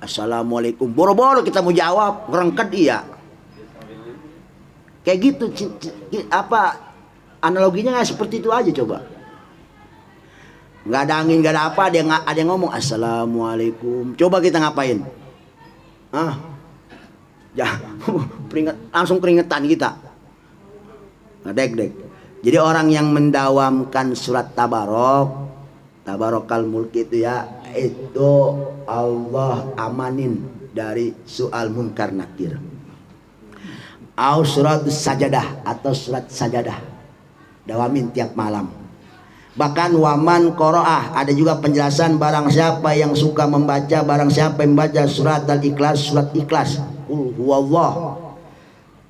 Assalamualaikum, boro-boro kita mau jawab, ngerengket dia. Kayak gitu, apa analoginya nggak seperti itu aja coba. Nggak ada angin, nggak ada apa, ada yang ngomong Assalamualaikum. Coba kita ngapain? Langsung keringetan kita. Ngedek-dek. Jadi orang yang mendawamkan surat Tabarokal Mulk itu ya, itu Allah amanin dari soal Munkar Nakir. Au surat sajadah atau surat sajadah, dawamin tiap malam. Bahkan waman qoro'ah, ada juga penjelasan barang siapa yang suka membaca, barang siapa yang membaca surat al-ikhlas, surat ikhlas, qul huwallah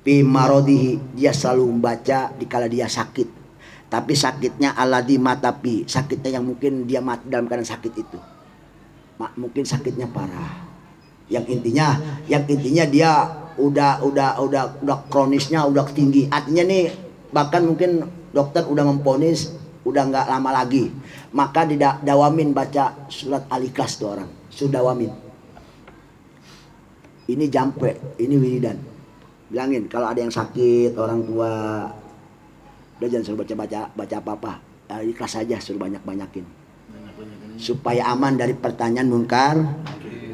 fi marodihi, dia selalu membaca dikala dia sakit. Tapi sakitnya aladi matapi, sakitnya yang mungkin dia mati dalam keadaan sakit itu. Mungkin sakitnya parah. Yang intinya dia udah kronisnya udah tinggi. Artinya nih bahkan mungkin dokter udah memponis udah nggak lama lagi. Maka didawamin baca surat Al-Ikhlas tuh orang. Sudawamin. ini jampe, ini wiridan. Bilangin kalau ada yang sakit, orang tua, udah jangan suruh baca apa-apa, ikhlas aja, suruh banyak-banyakin supaya aman dari pertanyaan munkar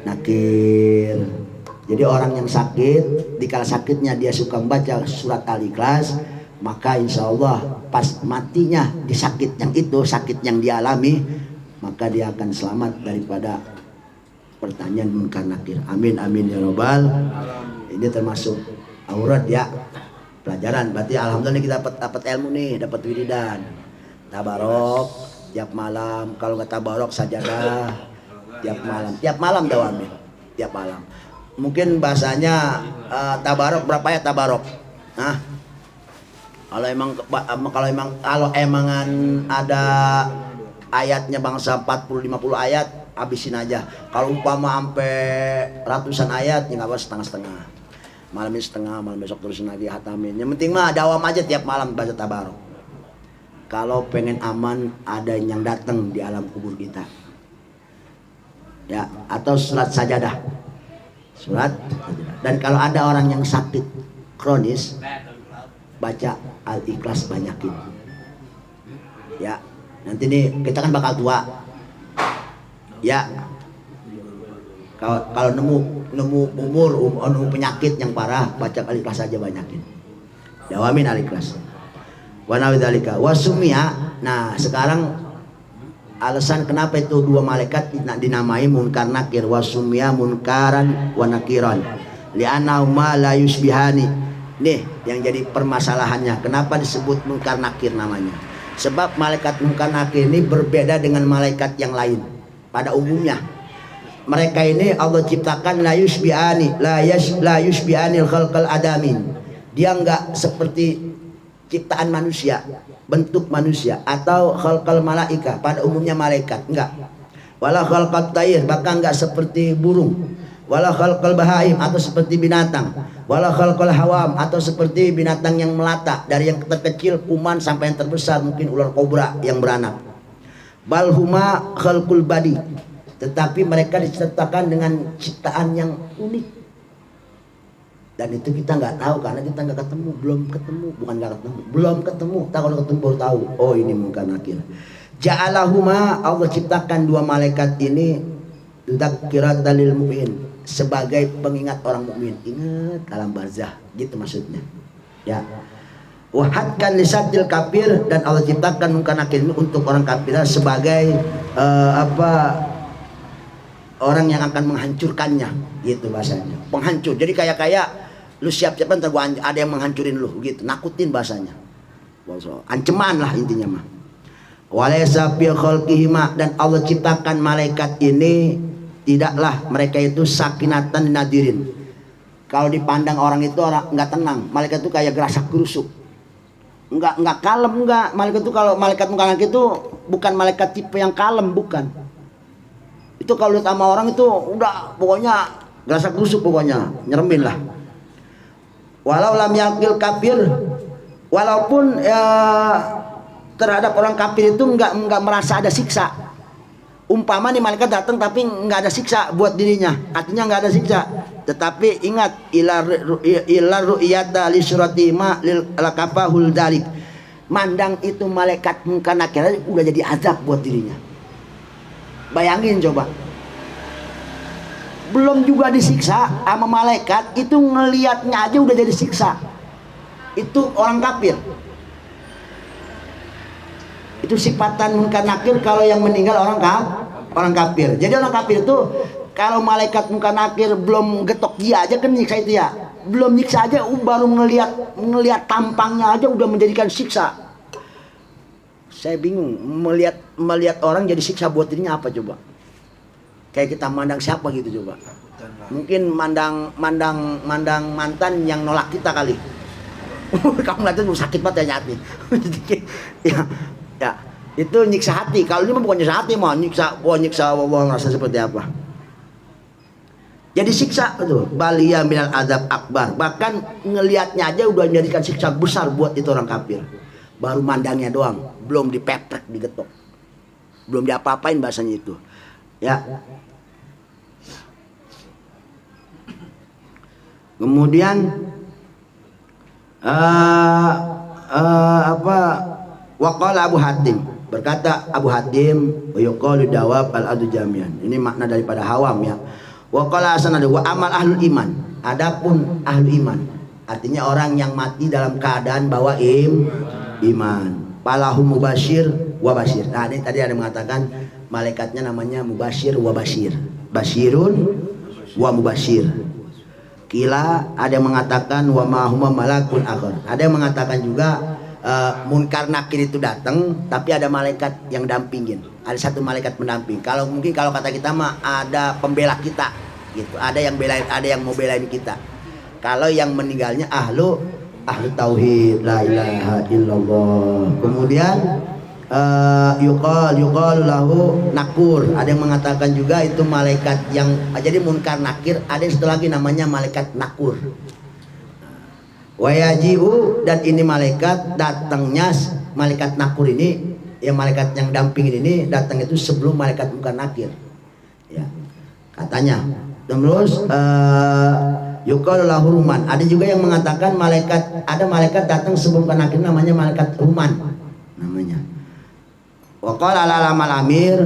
nakir. Jadi orang yang sakit, dikala sakitnya dia suka membaca surat Al-Ikhlas, maka insya Allah pas matinya di sakit yang itu, sakit yang dia alami, maka dia akan selamat daripada pertanyaan munkar nakir. Amin amin ya robbal. Ini termasuk aurat ya, pelajaran. Berarti alhamdulillah kita dapat ilmu nih, dapat wiridan, tabarok tiap malam. Kalau nggak tabarok sajadah tiap malam dawamin tiap malam. Mungkin bahasanya tabarok berapa ya tabarok? Nah, kalau emangan ada ayatnya bangsa 40-50 ayat, habisin aja. Kalau umpama sampai ratusan ayat, ya nggak apa setengah-setengah. Malam ini setengah, malam besok terusin lagi hatamin. Yang penting mah dawam aja tiap malam baca tabarok. Kalau pengen aman, ada yang datang di alam kubur kita. Ya, atau surat sajadah. Dan kalau ada orang yang sakit kronis, baca Al-Ikhlas banyakin. Ya, nanti nih kita kan bakal tua. Ya, kalau nemu penyakit yang parah, baca Al-Ikhlas aja banyakin. Dawamin Al-Ikhlas. Wa nawidhalika wasumia. Nah, sekarang alasan kenapa itu dua malaikat dinamai munkar nakir, wasumia munkaran wa nakiran li'annahuma la yusbihani. Nih yang jadi permasalahannya, kenapa disebut munkar nakir namanya? Sebab malaikat munkar nakir ini berbeda dengan malaikat yang lain. Pada umumnya mereka ini Allah ciptakan la yusbihani, la yusbihani khalqal adamin. Dia enggak seperti ciptaan manusia, bentuk manusia, atau khalqal malaika, pada umumnya malaikat, enggak. Wala khalqat tayr, bahkan enggak seperti burung. Wala khalqal bahaim, atau seperti binatang. Wala khalqal hawam, atau seperti binatang yang melata, dari yang terkecil kuman sampai yang terbesar mungkin ular kobra yang beranak. Bal huma khalqul badi, tetapi mereka diciptakan dengan ciptaan yang unik. Dan itu kita nggak tahu karena kita nggak ketemu, belum ketemu. Tak kalau ketemu baru tahu. Oh ini munkar nakir. Ja'alahuma, Allah ciptakan dua malaikat ini dzakiratan lil mu'min, sebagai pengingat orang mukmin. Ingat alam barzah, gitu maksudnya. Ya. Wahadkan lisatil kafir, dan Allah ciptakan munkar nakir ini untuk orang kafir sebagai orang yang akan menghancurkannya, gitu bahasanya. Penghancur. Jadi kayak lu siap-siap ntar ada yang menghancurin lu gitu, nakutin bahasanya. Ancaman lah intinya mah. Walaysa fi khalqihima, dan Allah ciptakan malaikat ini tidaklah mereka itu sakinatan nadirin. Kalau dipandang orang itu orang enggak tenang, malaikat itu kayak gerasak gerusuk. Enggak kalem, enggak. Malaikat itu, kalau malaikat munkar nakir itu bukan malaikat tipe yang kalem, bukan. Itu kalau lihat sama orang itu udah pokoknya gerasak gerusuk, pokoknya nyeremin lah. Walau lam yakil kafir, walaupun terhadap orang kafir itu enggak merasa ada siksa. Umpama nih malaikat datang tapi enggak ada siksa buat dirinya, artinya enggak ada siksa. Tetapi ingat, ila ru'yata li surati ma lil lakafahul dalik. Mandang itu malaikat munkar nakir udah jadi azab buat dirinya. Bayangin coba. Belum juga disiksa sama malaikat, itu ngelihatnya aja udah jadi siksa. Itu orang kafir. Itu sifatan munkar nakir kalau yang meninggal orang kafir. Jadi orang kafir itu kalau malaikat munkar nakir belum getok dia aja kan nyiksa itu ya. Belum nyiksa aja baru ngelihat tampangnya aja udah menjadikan siksa. Saya bingung melihat orang jadi siksa buat dirinya apa coba? Kayak kita mandang siapa gitu coba. Mungkin mandang mantan yang nolak kita kali. Kamu ngeliatnya sakit banget ya hati. ya itu nyiksa hati. Kalau ini mah bukan nyiksa hati, mah nyiksa rasa seperti apa. Jadi siksa itu balia minal azab akbar. Bahkan ngelihatnya aja udah menjadikan siksa besar buat itu orang kafir. Baru mandangnya doang, belum dipeprek, digetok, belum diapa-apain bahasanya itu. Ya. Kemudian waqala Abu Hatim, berkata Abu Hatim, yuqalu dawab al-adu jamian. Ini makna daripada hawam ya. Waqala Hasan wa amal ahlul iman, adapun ahlu iman, artinya orang yang mati dalam keadaan bawa iman. Palahum mubashir wa bashir. Nah, ini tadi ada mengatakan malaikatnya namanya mubashir wa bashir. Bashirun wa mubashir. Kila ada yang mengatakan wa mahuma malakun akhir. Ada yang mengatakan juga munkar nakir itu datang tapi ada malaikat yang dampingin. Ada satu malaikat pendamping. Kalau mungkin kalau kata kita mah ada pembela kita gitu. Ada yang belain, ada yang mau belain kita. Kalau yang meninggalnya ahlu tauhid, la ilaha illallah. Kemudian yuqal lahu nakur. Ada yang mengatakan juga itu malaikat yang jadi munkar nakir. Ada yang satu lagi namanya malaikat nakur. Wayajiu, dan ini malaikat datangnya, malaikat nakur ini yang malaikat yang dampingin ini datang itu sebelum malaikat munkar nakir ya katanya. Terus yuqal lahu ruman. Ada juga yang mengatakan ada malaikat datang sebelum munkar nakir namanya malaikat ruman namanya. Waqala al-alamal amir,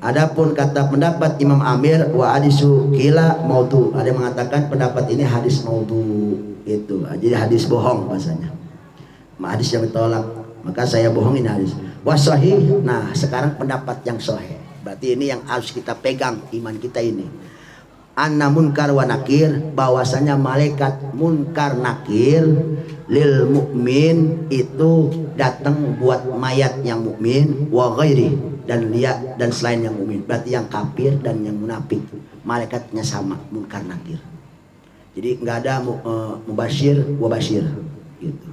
adapun kata pendapat Imam Amir wa hadisu kila maudhu. Ada yang mengatakan pendapat ini hadis maudhu, itu jadi hadis bohong bahasanya, hadis yang ditolak, maka saya bohongin hadis. Wa sahih. Nah, sekarang pendapat yang sahih, berarti ini yang harus kita pegang iman kita ini. Anna munkar wa nakir, bahwasanya malaikat munkar nakir lil mukmin itu datang buat mayat yang mukmin, wa ghairi, dan lihat dan selain yang mukmin, berarti yang kafir dan yang munafik malaikatnya sama munkar nakir. Jadi nggak ada mubashir wa bashir gitu.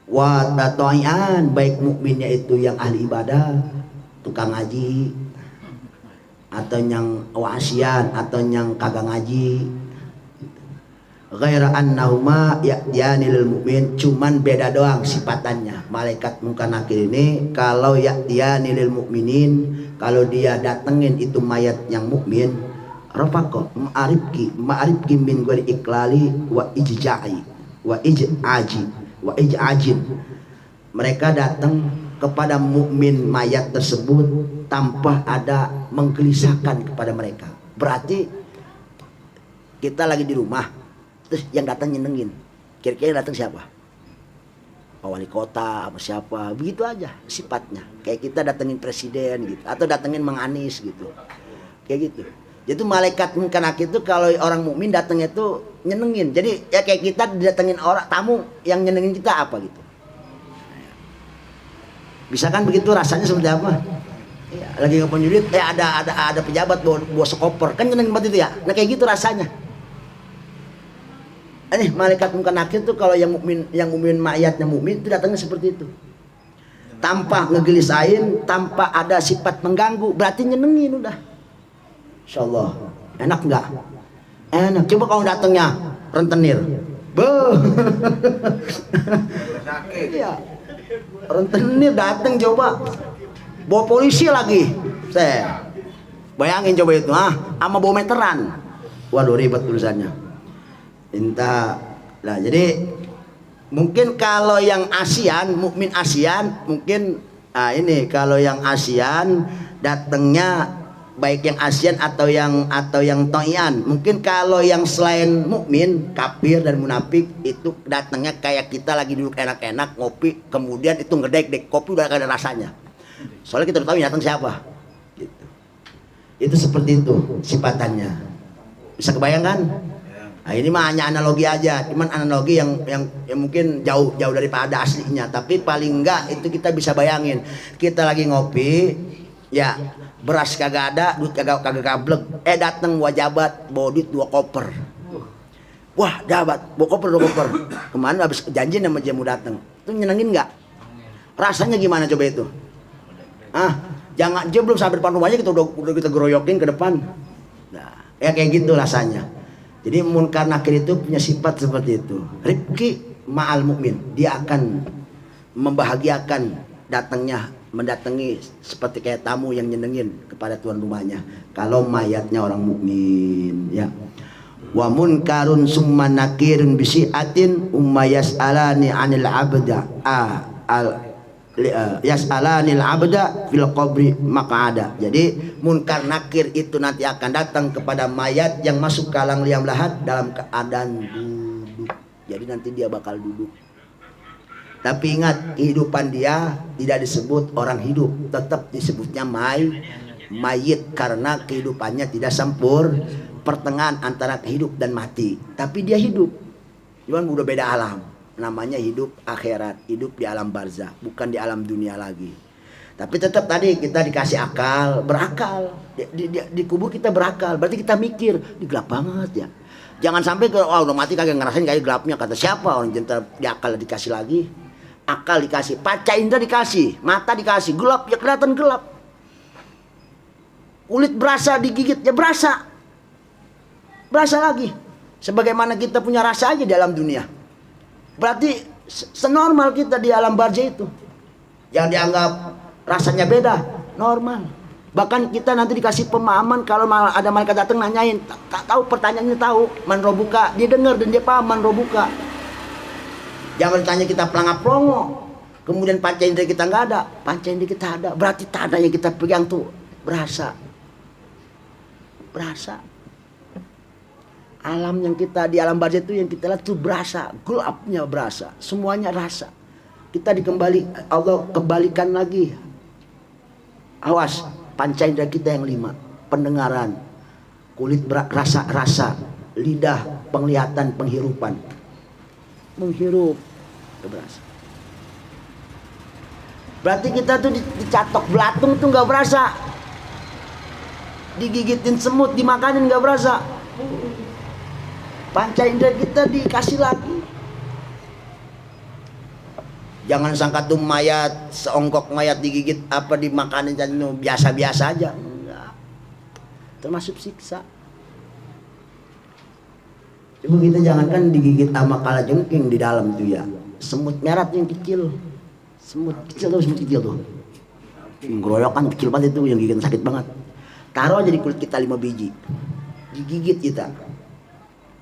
Wa tatoyan, baik mukminnya itu yang ahli ibadah, tukang ngaji, atau yang wasian, atau yang kagak ngaji. Ghaira annahuma ya'tiyani lil mu'min, cuman beda doang sifatannya. Malaikat munkar nakir ini kalau ya'tiyani lil mu'minin, kalau dia datengin itu mayat yang mukmin, rafaqo ma'arifki min ghairi iklali wa ijja'i wa ij'ajin. Mereka datang kepada mukmin mayat tersebut tanpa ada menggelisahkan kepada mereka. Berarti kita lagi di rumah, terus yang datang nyenengin. Kira-kira yang datang siapa? Pak wali kota apa siapa? Begitu aja sifatnya. Kayak kita datengin presiden gitu, atau datengin Mang Anies gitu. Kayak gitu. Jadi malaikat munkar nakir itu kalau orang mukmin datangnya itu nyenengin. Jadi ya kayak kita datengin orang tamu yang nyenengin kita apa gitu. Bisa kan begitu rasanya seperti apa? Ya, lagi ngepon jurit, ada pejabat bawa sekoper, kan nyenengin banget itu ya. Nah kayak gitu rasanya. Ini malaikat munkar nakir tuh kalau yang mukmin mayatnya mukmin itu datangnya seperti itu. Tanpa ngegelisahin, tanpa ada sifat mengganggu, berarti nyenengin udah. Insyaallah. Enak enggak? Enak. Coba kalau datangnya rentenir. Iya. Rentenir datang coba. Bawa polisi lagi. Saya bayangin coba itu, sama bawa meteran. Waduh ribet tulisannya. Nah, jadi mungkin kalau yang ASEAN, mukmin ASEAN mungkin ini kalau yang ASEAN datangnya baik yang ASEAN atau yang Toian. Mungkin kalau yang selain mukmin, kafir dan munafik itu datangnya kayak kita lagi duduk enak-enak ngopi, kemudian itu ngedek-dek kopi udah ada rasanya. Soalnya kita udah tahu datang siapa. Gitu. Itu seperti itu sifatannya. Bisa kebayangkan? Nah, ini mah hanya analogi aja, cuman analogi yang mungkin jauh daripada aslinya, tapi paling enggak itu kita bisa bayangin. Kita lagi ngopi, ya beras kagak ada, duit kagak gablek, datang wajabat bawa duit 2 koper. Wah, jabat, bawa koper 2 koper. Kemarin habis janji sama dia mau datang. Itu nyenengin nggak? Rasanya gimana coba itu? Jangan dia belum sampai depan rumahnya kita udah kita geroyokin ke depan. Nah, ya kayak gitu rasanya. Jadi munkar nakir itu punya sifat seperti itu. Rifqi ma'al mukmin, dia akan membahagiakan mendatangi seperti kayak tamu yang nyenengin kepada tuan rumahnya. Kalau mayatnya orang mukmin, ya. wa munkarun summa nakirun bisi'atin umma yas'alani 'anil 'abda yas'alanil 'abda fil qabri maq'ada. Jadi munkar nakir itu nanti akan datang kepada mayat yang masuk ke alam liang lahat dalam keadaan duduk. Jadi nanti dia bakal duduk. Tapi ingat, kehidupan dia tidak disebut orang hidup, tetap disebutnya mayit karena kehidupannya tidak sempurna, pertengahan antara hidup dan mati. Tapi dia hidup, cuman udah beda alam. Namanya hidup akhirat, hidup di alam barzah, bukan di alam dunia lagi. Tapi tetap tadi kita dikasih akal, berakal. Di kubur kita berakal, berarti kita mikir, ini gelap banget ya. Jangan sampai udah mati kagak ngerasain kayak gelapnya, kata siapa orang jentar di akal dikasih lagi. Akal dikasih, panca indera dikasih, mata dikasih, gelap ya kelihatan gelap. Kulit berasa digigit ya berasa lagi. Sebagaimana kita punya rasa aja di alam dunia. Berarti senormal kita di alam barzah itu. Yang dianggap rasanya beda, normal. Bahkan kita nanti dikasih pemahaman kalau ada malaikat datang nanyain, tak tahu pertanyaannya tahu, man robuka, dia dengar dan dia paham man robuka. Jangan tanya kita pelangap-pelongo. Kemudian panca indera kita nggak ada, panca indera kita ada. Berarti tanah yang kita pegang tuh berasa. Alam yang kita di alam barzah itu yang kita lihat tuh berasa, gelapnya berasa, semuanya rasa. Kita Allah kembalikan lagi. Awas, panca indera kita yang 5, pendengaran, kulit rasa, lidah, penglihatan, penghirupan. Menghirup berasa. Berarti kita tuh dicatok belatung tuh nggak berasa, digigitin semut, dimakanin nggak berasa. Panca indera kita dikasih lagi. Jangan sangka tuh mayat, seonggok mayat digigit apa dimakanin biasa-biasa aja, enggak. Termasuk siksa. Coba kita jangankan digigit sama kalajengking di dalam itu ya. Semut merah yang kecil. Semut kecil tuh. Ngeroyokan kecil banget itu yang gigit sakit banget. Taruh aja di kulit kita 5 biji. Digigit kita.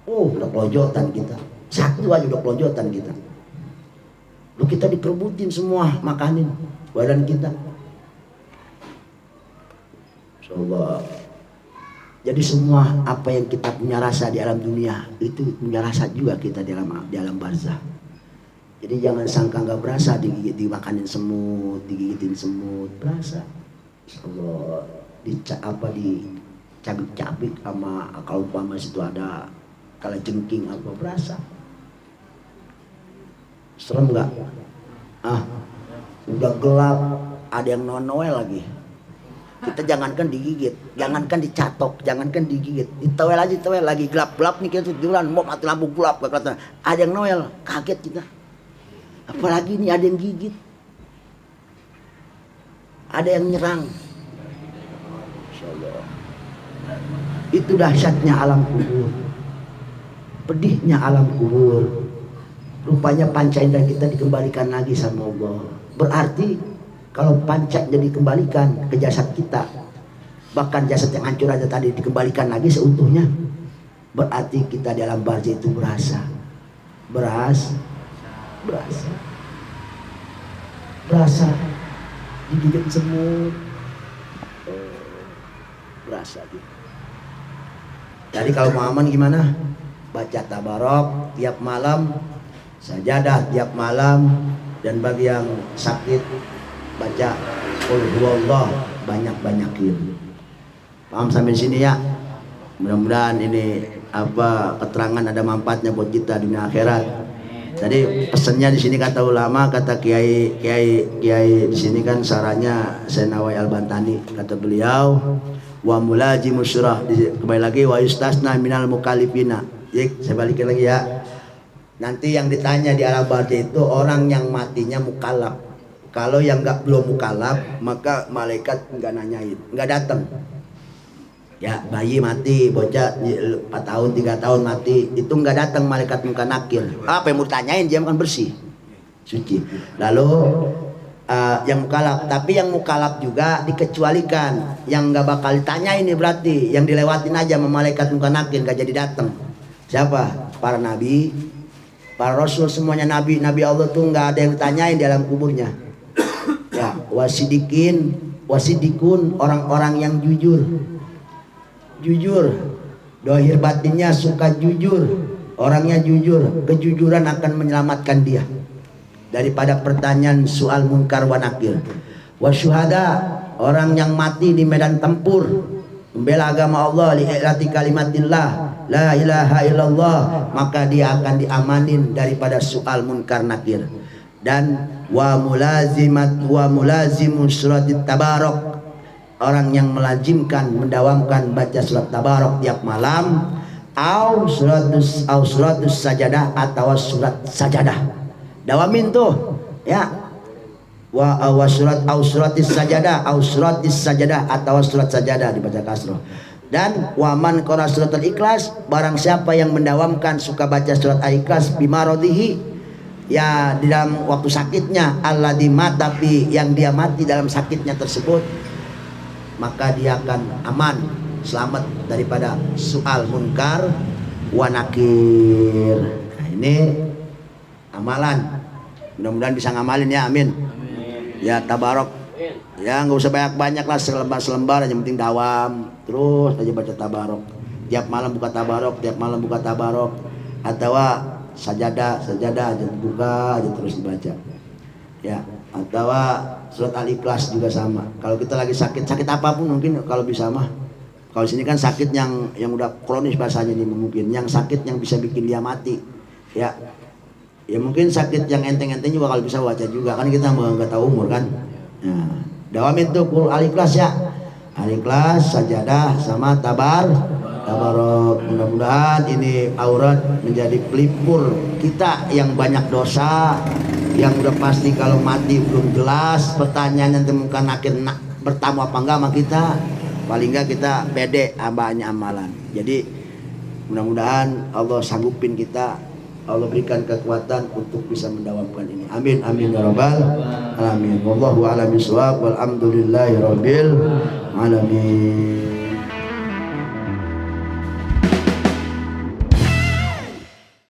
Oh, udah kelojotan kita. Satu aja udah kelojotan kita. Lu kita diperbutin semua makanin badan kita. Coba. Jadi semua apa yang kita punya rasa di alam dunia itu punya rasa juga kita di alam barzah. Jadi jangan sangka nggak berasa dimakanin semut, digigitin semut, berasa. Allah dicabik-cabik sama kalau umpama situ ada kalajengking apa berasa. Serem nggak? Udah gelap, ada yang Noel lagi. Kita jangankan digigit, jangankan dicatok, jangankan digigit, ditewel lagi gelap nih kita tiduran, mau mati lampu gelap gak kelihatan. Ada yang Noel, kaget kita. Apalagi nih ada yang gigit, ada yang nyerang. Insyaallah. Itu dahsyatnya alam kubur, pedihnya alam kubur. Rupanya panca indera kita dikembalikan lagi sama Allah. Berarti kalau panca jadi dikembalikan ke jasad kita, bahkan jasad yang hancur aja tadi dikembalikan lagi seutuhnya, berarti kita di alam barzah itu berasa digigit semut, berasa gitu. Jadi kalau mau aman gimana? Baca tabarok tiap malam, sajadah tiap malam, dan bagi yang sakit baca qul huwallah banyak-banyakin. Paham sampai sini ya? Mudah-mudahan ini keterangan ada manfaatnya buat kita dunia akhirat. Jadi pesannya di sini kata ulama, kata kiai di sini kan sarannya Senawai Al-Bantani, kata beliau wa mulajimu syurah, kembali lagi wa yustasna minal mukallifina. Saya balikin lagi ya. Nanti yang ditanya di alam barzah itu orang yang matinya mukallaf. Kalau yang belum mukallaf, maka malaikat nggak nanyain, nggak datang. Ya bayi mati, bocah 4 tahun, 3 tahun mati, itu nggak datang malaikat muka nakir. Apa yang mau ditanyain, dia makan bersih, suci. Lalu yang mukallaf, tapi yang mukallaf juga dikecualikan. Yang nggak bakal ditanya ini berarti yang dilewatin aja sama malaikat muka nakir, nggak jadi datang. Siapa? Para nabi, para rasul, semuanya nabi. Nabi Allah tuh nggak ada yang ditanyain di alam kuburnya. Ya, wasidikun, orang-orang yang jujur. Jujur, dohir batinnya suka jujur. Orangnya jujur, kejujuran akan menyelamatkan dia daripada pertanyaan soal munkar wa nakir. Wasyuhada, orang yang mati di medan tempur membela agama Allah, li'ilati kalimatillah la ilaha illallah, maka dia akan diamanin daripada soal munkar nakir. Dan wa mulazimun suratit tabarok, orang yang melazimkan mendawamkan baca surat tabarok tiap malam, au suratus sajadah, atau surat sajadah. Dawamin tuh ya, wa surat au suratis sajadah, au suratis sajadah, atau surat sajadah dibaca kasroh. Dan waman qara surat al-ikhlas, barang siapa yang mendawamkan suka baca surat al-ikhlas bimarodihi, ya di dalam waktu sakitnya, alladzi mata fi, yang dia mati dalam sakitnya tersebut, maka dia akan aman, selamat daripada soal munkar wa nakir. Nah, ini amalan, mudah-mudahan bisa ngamalin ya, amin. Ya tabarok, ya nggak usah banyak-banyak lah, selembar yang penting dawam terus aja baca tabarok. Tiap malam buka tabarok, tiap malam buka tabarok, atau sajadah aja buka aja terus dibaca. Ya, atau surat al-ikhlas juga sama. Kalau kita lagi sakit apapun mungkin, kalau bisa mah. Kalau sini kan sakit yang udah kronis bahasanya nih, mungkin yang sakit yang bisa bikin dia mati. Ya mungkin sakit yang enteng-enteng juga kalau bisa baca juga, kan kita nggak tahu umur kan. Nah, dawamin tuh al-ikhlas ya, al-ikhlas, sajadah sama tabarok. Mudah-mudahan ini aurat menjadi pelipur kita yang banyak dosa, yang udah pasti kalau mati belum jelas pertanyaan yang temukan akhir bertamu apa enggak sama kita, paling enggak kita pede banyak amalan. Jadi mudah-mudahan Allah sanggupin kita, Allah berikan kekuatan untuk bisa mendawamkan ini. Amin amin ya rabbal alamin. Wallahu a'lam bishawab, walhamdulillahi rabbil alamin.